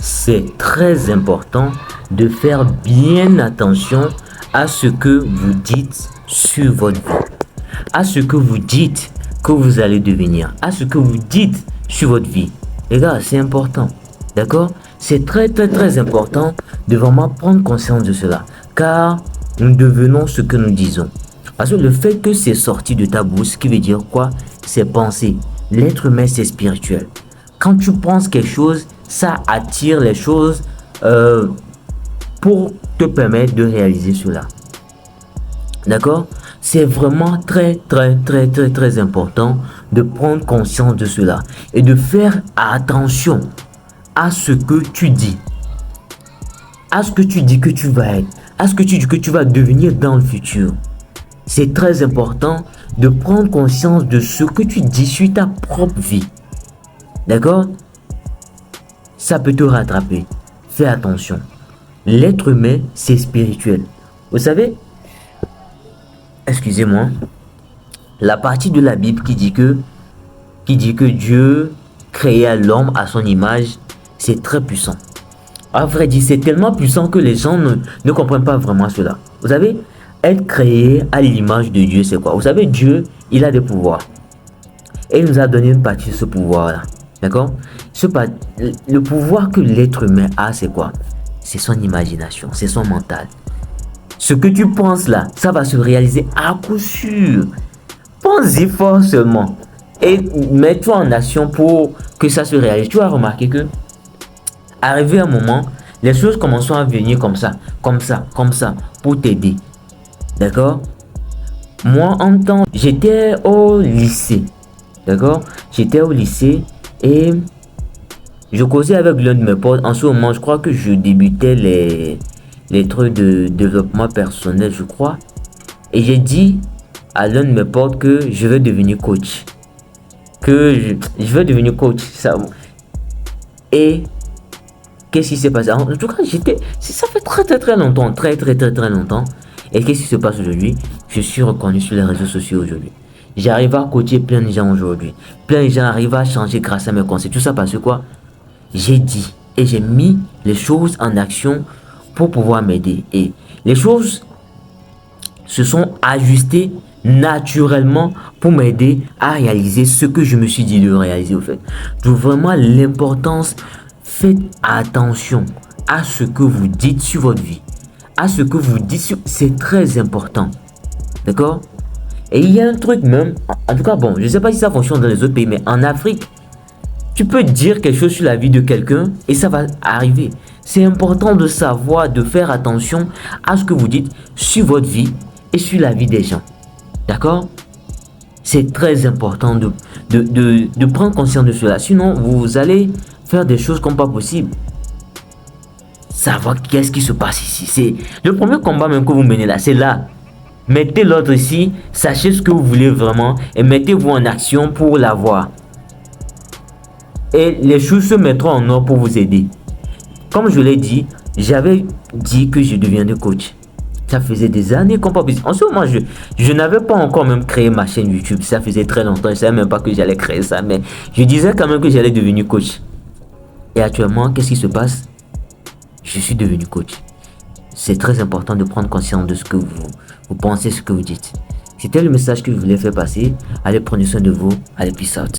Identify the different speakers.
Speaker 1: c'est très important de faire bien attention à ce que vous dites sur votre vie, à ce que vous dites que vous allez devenir, à ce que vous dites sur votre vie. Les gars, c'est important, d'accord? C'est très important de vraiment prendre conscience de cela, car nous devenons ce que nous disons. Parce que le fait que c'est sorti de ta bouche, ce qui veut dire quoi? C'est penser. L'être humain, c'est spirituel. Quand tu penses quelque chose, ça attire les choses pour te permettre de réaliser cela. D'accord? C'est vraiment très important de prendre conscience de cela et de faire attention à ce que tu dis, à ce que tu dis que tu vas être, à ce que tu dis que tu vas devenir dans le futur. C'est très important de prendre conscience de ce que tu dis sur ta propre vie. D'accord? Ça peut te rattraper. Fais attention. L'être humain, c'est spirituel. Vous savez, excusez-moi, la partie de la Bible qui dit que Dieu créa l'homme à son image, c'est très puissant. À vrai dire, c'est tellement puissant que les gens ne comprennent pas vraiment cela. Vous savez, être créé à l'image de Dieu, c'est quoi? Vous savez, Dieu, il a des pouvoirs. Et il nous a donné une partie de ce pouvoir-là. D'accord? Le pouvoir que l'être humain a, c'est quoi? C'est son imagination, c'est son mental. Ce que tu penses là, ça va se réaliser à coup sûr. Pense-y fort seulement. Et mets-toi en action pour que ça se réalise. Tu vas remarquer que, arrivé un moment, les choses commenceront à venir comme ça, pour t'aider. D'accord? Moi, j'étais au lycée. D'accord? J'étais au lycée et je causais avec l'un de mes potes. En ce moment, je crois que je débutais les trucs de développement personnel, je crois. Et j'ai dit à l'un de mes potes que je vais devenir coach. Je vais devenir coach. Et qu'est-ce qui s'est passé? En tout cas, ça fait très longtemps. Très longtemps. Et qu'est-ce qui se passe aujourd'hui? Je suis reconnu sur les réseaux sociaux aujourd'hui. J'arrive à coacher plein de gens aujourd'hui. Plein de gens arrivent à changer grâce à mes conseils. Tout ça parce que quoi? J'ai dit et j'ai mis les choses en action pour pouvoir m'aider. Et les choses se sont ajustées naturellement pour m'aider à réaliser ce que je me suis dit de réaliser au fait. Donc vraiment l'importance, faites attention à ce que vous dites sur votre vie. À ce que vous dites, c'est très important. D'accord? Et il y a un truc même, en tout cas bon, je ne sais pas si ça fonctionne dans les autres pays, mais en Afrique, tu peux dire quelque chose sur la vie de quelqu'un et ça va arriver. C'est important de savoir, de faire attention à ce que vous dites sur votre vie et sur la vie des gens. D'accord? C'est très important de prendre conscience de cela. Sinon, vous allez faire des choses comme pas possible. Savoir qu'est-ce qui se passe ici. C'est le premier combat même que vous menez là. C'est là. Mettez l'autre ici. Sachez ce que vous voulez vraiment. Et mettez-vous en action pour l'avoir. Et les choses se mettront en ordre pour vous aider. Comme je l'ai dit, j'avais dit que je deviendrais coach. Ça faisait des années qu'on pas possible. En ce moment, je n'avais pas encore même créé ma chaîne YouTube. Ça faisait très longtemps. Je ne savais même pas que j'allais créer ça. Mais je disais quand même que j'allais devenir coach. Et actuellement, qu'est-ce qui se passe? Je suis devenu coach. C'est très important de prendre conscience de ce que vous pensez, ce que vous dites. C'était le message que je voulais faire passer. Allez, prenez soin de vous. Allez, peace out.